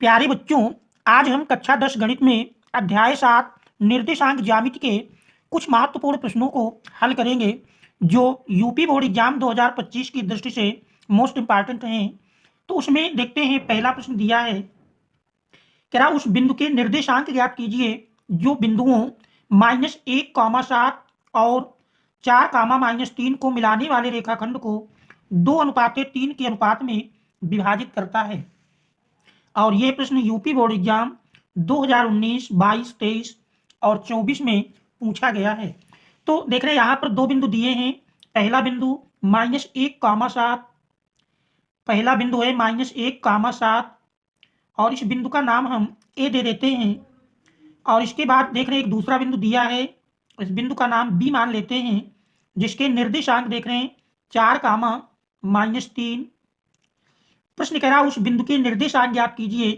प्यारे बच्चों, आज हम कक्षा 10 गणित में अध्याय 7 निर्देशांक ज्यामिति के कुछ महत्वपूर्ण प्रश्नों को हल करेंगे जो यूपी बोर्ड एग्जाम 2025 की दृष्टि से मोस्ट इम्पॉर्टेंट हैं। तो उसमें देखते हैं, पहला प्रश्न दिया है, कह रहा उस बिंदु के निर्देशांक ज्ञात कीजिए जो बिंदुओं -1, 7 और 4, -3 को मिलाने वाले रेखाखंड को 2:3 के अनुपात में विभाजित करता है। और ये प्रश्न यूपी बोर्ड एग्जाम 2019, 22, 23 और 24 में पूछा गया है। तो देख रहे हैं यहाँ पर दो बिंदु दिए हैं। पहला बिंदु -1, 7, पहला बिंदु है -1, 7 और इस बिंदु का नाम हम ए दे देते हैं। और इसके बाद देख रहे हैं एक दूसरा बिंदु दिया है, इस बिंदु का नाम बी मान लेते हैं, जिसके निर्देशांक देख रहे हैं 4, -3। प्रश्न कह रहा उस बिंदु के निर्देशांक ज्ञात कीजिए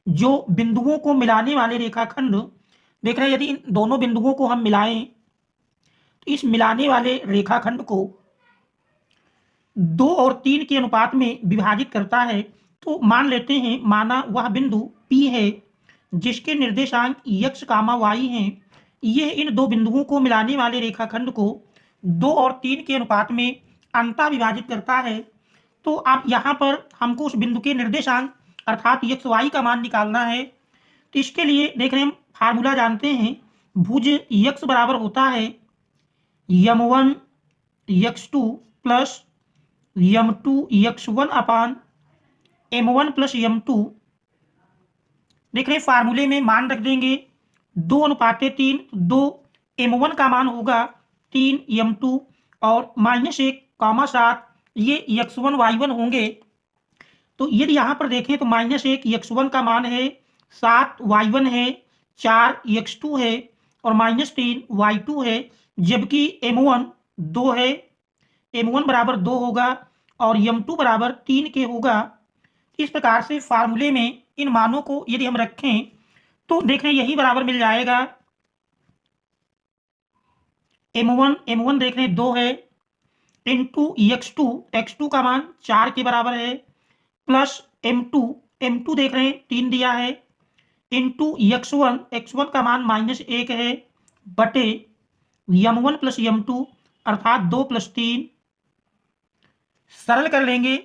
जो बिंदुओं को मिलाने वाले रेखाखंड, देख रहे हैं यदि इन दोनों बिंदुओं को हम मिलाएं तो इस मिलाने वाले रेखाखंड को 2 और 3 के अनुपात में विभाजित करता है। तो मान लेते हैं, माना वह बिंदु P है जिसके निर्देशांक x, y हैं। यह इन दो बिंदुओं को मिलाने वाले रेखाखंड को 2 और 3 के अनुपात में अंतः विभाजित करता है। तो अब यहाँ पर हमको उस बिंदु के निर्देशांक अर्थात x, y का मान निकालना है। तो इसके लिए देख रहे हैं, हम फार्मूला जानते हैं, भुज x बराबर होता है m1 x2 plus m2 x1 अपान m1 प्लस m2। देख रहे हैं फार्मूले में मान रख देंगे 2:3, 2 m1 का मान होगा 3 m2 और -1, 7 ये x1 y1 होंगे। तो यदि यहाँ पर देखें तो -1 x1 का मान है, 7 y1 है, 4 x2 है और -3 y2 है, जबकि m1 2 है, m1 बराबर 2 होगा और m2 बराबर 3 के होगा। इस प्रकार से फार्मूले में इन मानों को यदि हम रखें तो देख रहे हैं यही बराबर मिल जाएगा। m1 देख रहे हैं 2 है, इंटू x2 का मान 4 के बराबर है, प्लस m2 देख रहे हैं 3 दिया है, इंटू x1 का मान -1 है, बटे m1 प्लस m2 अर्थात 2 + 3। सरल कर लेंगे,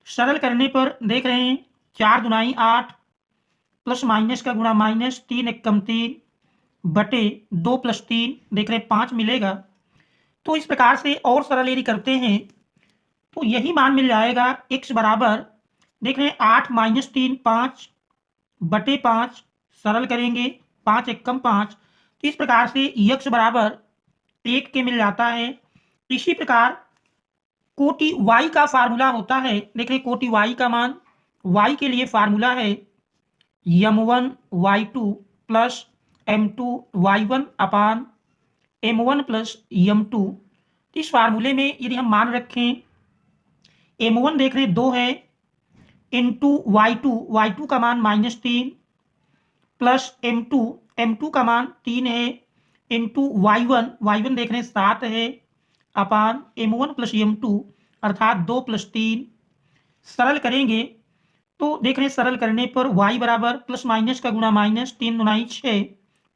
सरल करने पर देख रहे हैं 4 दूनाई 8 प्लस माइनस का गुणा माइनस, 3 एकम 3 बटे 2 + 3 देख रहे हैं 5 मिलेगा। तो इस प्रकार से और सरल यदि करते हैं तो यही मान मिल जाएगा, x बराबर देख रहे हैं 8 - 3 5 बटे 5। सरल करेंगे 5 एकम 5, तो इस प्रकार से x बराबर 1 के मिल जाता है। इसी प्रकार कोटि y का फार्मूला होता है, देख रहे कोटि y का मान, y के लिए फार्मूला है m1 y2 plus m2 y1 अपान m1 प्लस m2। इस फार्मूले में यदि हम मान रखें, m1 देख रहे हैं 2 है, इंटू y2 का मान -3 प्लस m2 का मान 3 है, इंटू y1 देख रहे हैं 7 है, अपान m1 प्लस m2 अर्थात 2 + 3। सरल करेंगे तो देख रहे हैं सरल करने पर y बराबर प्लस माइनस का गुणा माइनस, 3 दूनाई 6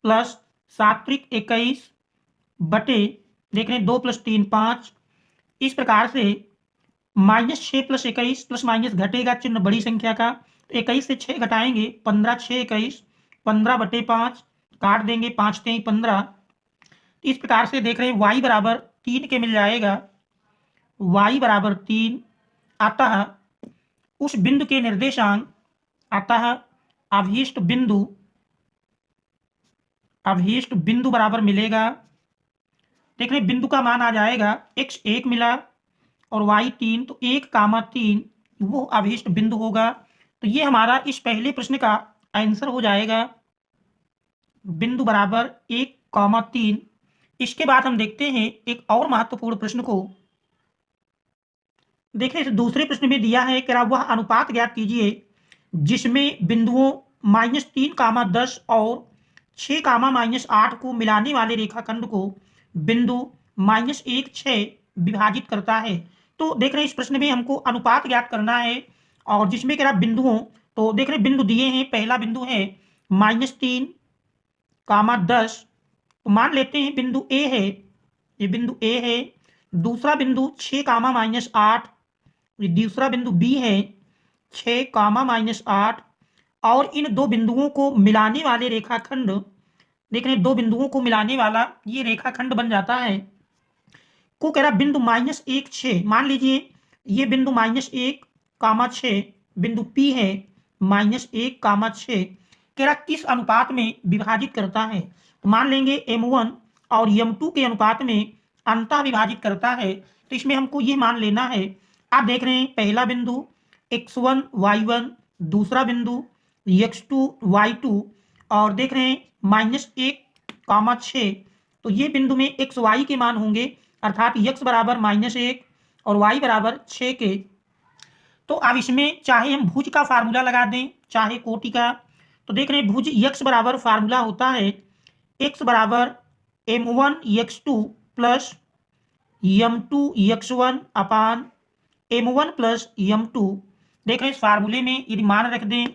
प्लस 7 त्रिक 21 बटे देख रहे हैं 2 + 3 5। इस प्रकार से -6 + 21 प्लस माइनस घटेगा चिन्ह बड़ी संख्या का, 21 से 6 घटाएंगे 15, 6 21 15 बटे 5 काट देंगे, 5 × 3 15। इस प्रकार से देख रहे हैं y बराबर 3 के मिल जाएगा, y बराबर 3। अतः उस बिंदु के निर्देशांक, अतः अभीष्ट बिंदु बराबर मिलेगा, देख रहे बिंदु का मान आ जाएगा x 1 मिला और y 3, तो 1, 3 वो अभीष्ट बिंदु होगा। तो ये हमारा इस पहले प्रश्न का आंसर हो जाएगा, बिंदु बराबर 1, 3। इसके बाद हम देखते हैं एक और महत्वपूर्ण प्रश्न को। देखिए दूसरे प्रश्न में दिया है कि वह अनुपात ज्ञात कीजिए जिसमें बिंदुओं -3, 10 और 6, -8 को मिलाने वाले रेखाखंड को बिंदु -1, 6 विभाजित करता है। तो देख रहे हैं इस प्रश्न में हमको अनुपात ज्ञात करना है और जिसमें बिंदुओं तो देख रहे बिंदु दिए हैं, पहला बिंदु है -3, 10। तो मान लेते हैं बिंदु ए है, ये बिंदु ए है। दूसरा बिंदु 6, -8, ये दूसरा बिंदु बी है 6, -8। और इन दो बिंदुओं को मिलाने वाले रेखाखंड, देख रहे हैं दो बिंदुओं को मिलाने वाला ये रेखाखंड बन जाता है, को कह रहा बिंदु -1, 6। मान लीजिए ये बिंदु -1, 6 बिंदु पी है, -1, 6 कह रहा किस अनुपात में विभाजित करता है। तो मान लेंगे M1 और M2 के अनुपात में अंतः विभाजित करता है। तो इसमें हमको ये मान लेना है, आप देख रहे हैं पहला बिंदु x1 y1, दूसरा बिंदु x2 y2, और देख रहे हैं -1, 6। तो ये बिंदु में x y के मान होंगे, अर्थात x बराबर -1 और y बराबर 6 के। तो अब इसमें चाहे हम भुज का फार्मूला लगा दें चाहे कोटि का। तो देख रहे हैं भुज x बराबर फार्मूला होता है x बराबर m1 x2 plus m2 x1 अपान m1 प्लस m2। देख रहे हैं इस फार्मूले में यदि मान रख दें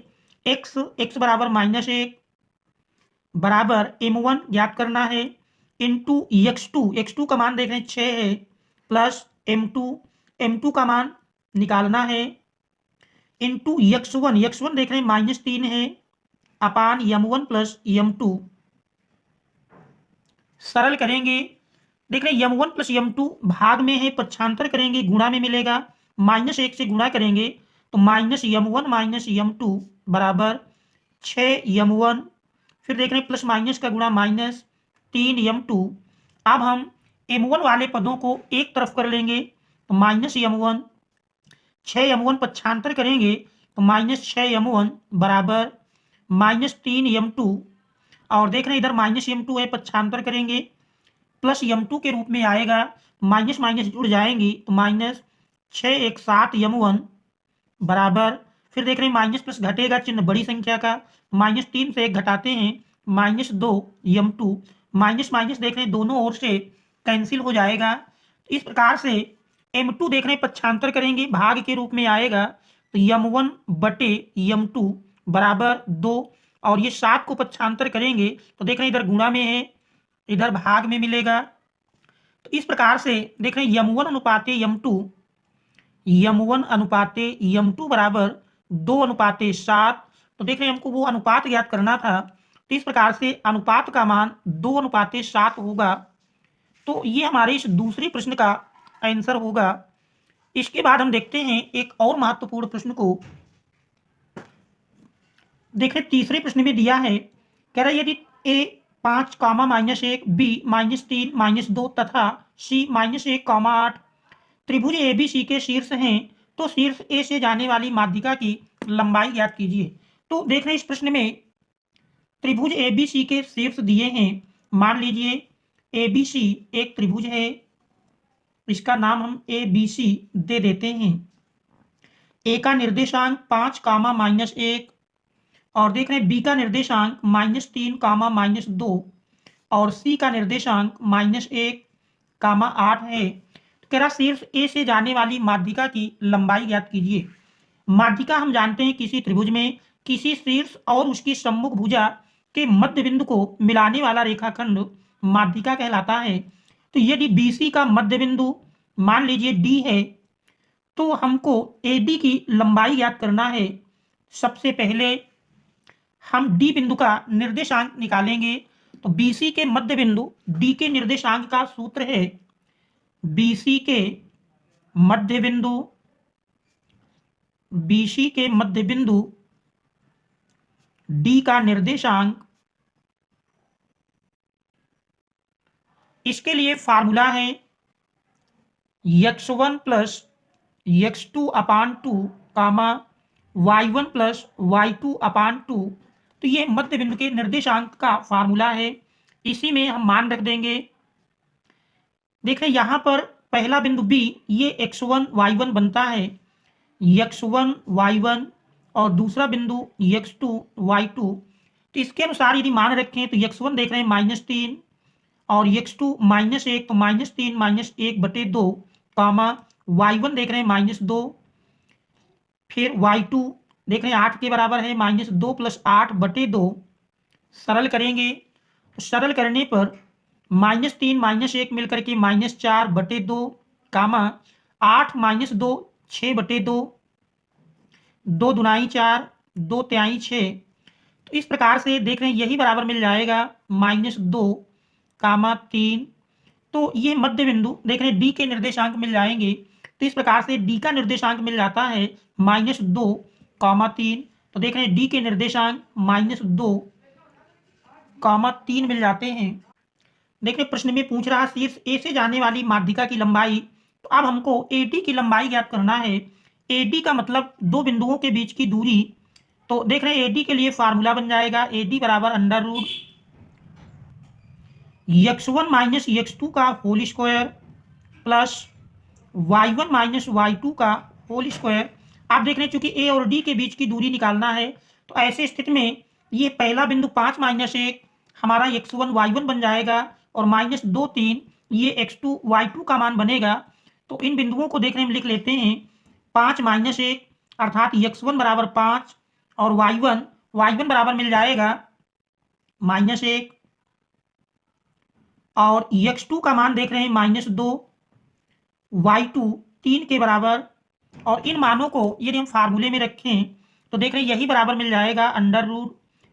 x बराबर -1 बराबर m1 ज्ञात करना है इंटू x2 का मान देख रहे हैं 6 है, प्लस m2 का मान निकालना है इंटू x1 देख रहे हैं -3 है, अपान m1 प्लस m2। सरल करेंगे, देख रहे हैं m1 प्लस m2 भाग में है, पक्षांतर करेंगे गुणा में मिलेगा, -1 से गुणा करेंगे तो -m1 -m2 बराबर 6m1। फिर देख रहे हैं प्लस माइनस का गुणा -3m2। अब हम m1 वाले पदों को एक तरफ कर लेंगे तो -m1, 6m1 पक्षांतर करेंगे तो -6m1 बराबर -3m2। और देख रहे हैं इधर -m2 है, पक्षांतर करेंगे प्लस m2 के रूप में आएगा, माइनस माइनस जुड़ जाएंगी तो -6 1 7m1 बराबर, फिर देख रहे हैं माइनस प्लस घटेगा चिन्ह बड़ी संख्या का, -3 से 1 घटाते हैं -2m2, माइनस माइनस देख रहे हैं दोनों ओर से कैंसिल हो जाएगा। इस प्रकार से m2 देख रहे हैं पक्षांतर करेंगे भाग के रूप में आएगा तो m1 बटे m2 बराबर 2, और ये 7 को पक्षांतर करेंगे तो देख रहे हैं इधर गुणा में है इधर भाग में मिलेगा। तो इस प्रकार से देख रहे हैं m1 अनुपाते m2 बराबर 2:7। तो देख रहे हैं हमको वो अनुपात ज्ञात करना था, तो इस प्रकार से अनुपात का मान 2:7 होगा। तो ये हमारे इस दूसरे प्रश्न का आंसर होगा। इसके बाद हम देखते हैं एक और महत्वपूर्ण प्रश्न को। देख रहे तीसरे प्रश्न में दिया है, कह रहा है यदि a 5, -1, b -3, -2 तथा c -1, 8 त्रिभुज ABC के शीर्ष हैं तो शीर्ष A से जाने वाली माध्यिका की लंबाई ज्ञात कीजिए। तो देख रहे हैं इस प्रश्न में त्रिभुज ABC के शीर्ष दिए हैं। मान लीजिए ABC एक त्रिभुज है, इसका नाम हम ABC दे देते हैं। A का निर्देशांक 5, -1 और देख रहे हैं B का निर्देशांक -3, -2 और C का निर्देशांक -1, 8 है। कह रहा शीर्ष A से जाने वाली माध्यिका की लंबाई ज्ञात कीजिए। माध्यिका हम जानते हैं किसी त्रिभुज में किसी शीर्ष और उसकी सम्मुख भुजा के मध्य बिंदु को मिलाने वाला रेखाखंड माध्यिका कहलाता है। तो यदि BC का मध्य बिंदु मान लीजिए D है तो हमको AB की लंबाई ज्ञात करना है। सबसे पहले हम D बिंदु का निर्देशांक निकालेंगे। तो BC के मध्य बिंदु D के निर्देशांक का सूत्र है BC के मध्य बिंदु D का निर्देशांक, इसके लिए फार्मूला है x1 प्लस x2 अपान 2 y1 प्लस y2 अपान 2। तो ये मध्य बिंदु के निर्देशांक का फार्मूला है, इसी में हम मान रख देंगे। देख रहे यहाँ पर पहला बिंदु B ये x1 y1 बनता है, x1 y1 और दूसरा बिंदु x2 y2। तो इसके अनुसार यदि मान रखें तो x1 देख रहे हैं -3 और x2 -1 तो -3 -1 बटे 2 y1 देख रहे हैं -2, फिर y2 देख रहे हैं 8 के बराबर है, -2 + 8 बटे 2। सरल करेंगे तो सरल करने पर -3 -1 मिलकर के -4 बटे 2, कामा 8 - 2 6 बटे 2, 2 दुनाई 4, 2 तिहाई 6। तो इस प्रकार से देख रहे हैं यही बराबर मिल जाएगा -2 कामा 3। तो ये मध्य बिंदु देख रहे हैं डी के निर्देशांक मिल जाएंगे। तो इस प्रकार से डी का निर्देशांक मिल जाता है -2 कामा 3। तो देख रहे हैं डी के निर्देशांक -2 कामा 3 मिल जाते हैं। देख रहे प्रश्न में पूछ रहा शीर्ष ए से जाने वाली माध्यिका की लंबाई। तो अब हमको एडी की लंबाई ज्ञात करना है। एडी का मतलब दो बिंदुओं के बीच की दूरी। तो देख रहे हैं एडी के लिए फार्मूला बन जाएगा एडी बराबर √ x1 - x2 का whole square plus y1 - y2 का होल स्क्वायर। आप देख रहे हैं चूंकि ए और डी के बीच की दूरी निकालना है, तो ऐसे स्थिति में ये पहला बिंदु 5 - 1 हमारा x1 y1 बन जाएगा और -2 3 ये x2 y2 का मान बनेगा। तो इन बिंदुओं को देख रहे हैं हम लिख लेते हैं 5 - 1 अर्थात x1 बराबर 5 और y1 बराबर मिल जाएगा -1 और x2 का मान देख रहे हैं -2, y2 3 के बराबर। और इन मानों को यदि हम फार्मूले में रखें तो देख रहे हैं यही बराबर मिल जाएगा √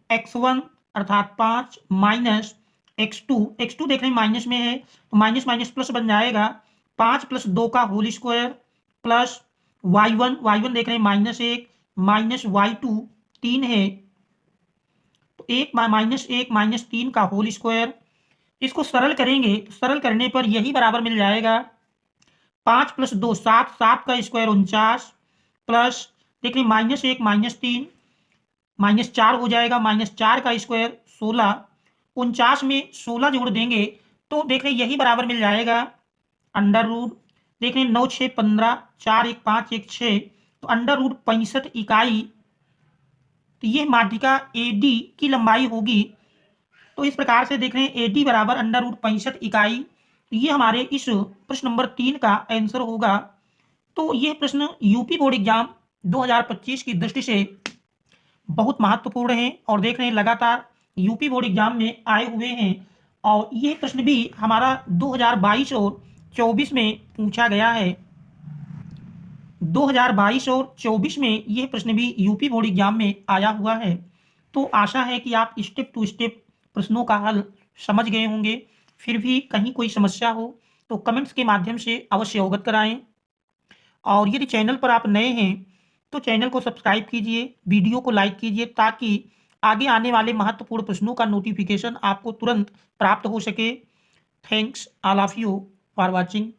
x1 अर्थात 5 माइनस x2 देख रहे हैं माइनस में है तो माइनस माइनस प्लस बन जाएगा 5 + 2 का होल स्क्वायर प्लस y1 देख रहे हैं -1 माइनस y2 3 है तो 1 - 3 का होल स्क्वायर। इसको सरल करेंगे तो सरल करने पर यही बराबर मिल जाएगा 5 + 2 7 7 का स्क्वायर 49 प्लस देख रहे -1 - 3 -4 हो जाएगा -4 का स्क्वायर 16। 49 में 16 जोड़ देंगे तो देख रहे यही बराबर मिल जाएगा √ देख रहे 9 6 15 4 1 5 1 6 तो √ 65 इकाई। तो ये माध्यिका एडी की लंबाई होगी। तो इस प्रकार से देख रहे हैं एडी बराबर √ 65 इकाई। तो ये हमारे इस प्रश्न नंबर 3 का आंसर होगा। तो ये प्रश्न यूपी बोर्ड एग्जाम 2025 की दृष्टि से बहुत महत्वपूर्ण है और देख रहे हैं लगातार यूपी बोर्ड एग्जाम में आए हुए हैं और ये प्रश्न भी हमारा 2022 और 24 में पूछा गया है। 2022 और 24 में यह प्रश्न भी यूपी बोर्ड एग्जाम में आया हुआ है। तो आशा है कि आप स्टेप टू स्टेप प्रश्नों का हल समझ गए होंगे। फिर भी कहीं कोई समस्या हो तो कमेंट्स के माध्यम से अवश्य अवगत कराएं और यदि चैनल पर आप नए हैं तो चैनल को सब्सक्राइब कीजिए, वीडियो को लाइक कीजिए ताकि आगे आने वाले महत्वपूर्ण प्रश्नों का नोटिफिकेशन आपको तुरंत प्राप्त हो सके। Thanks all of you for watching.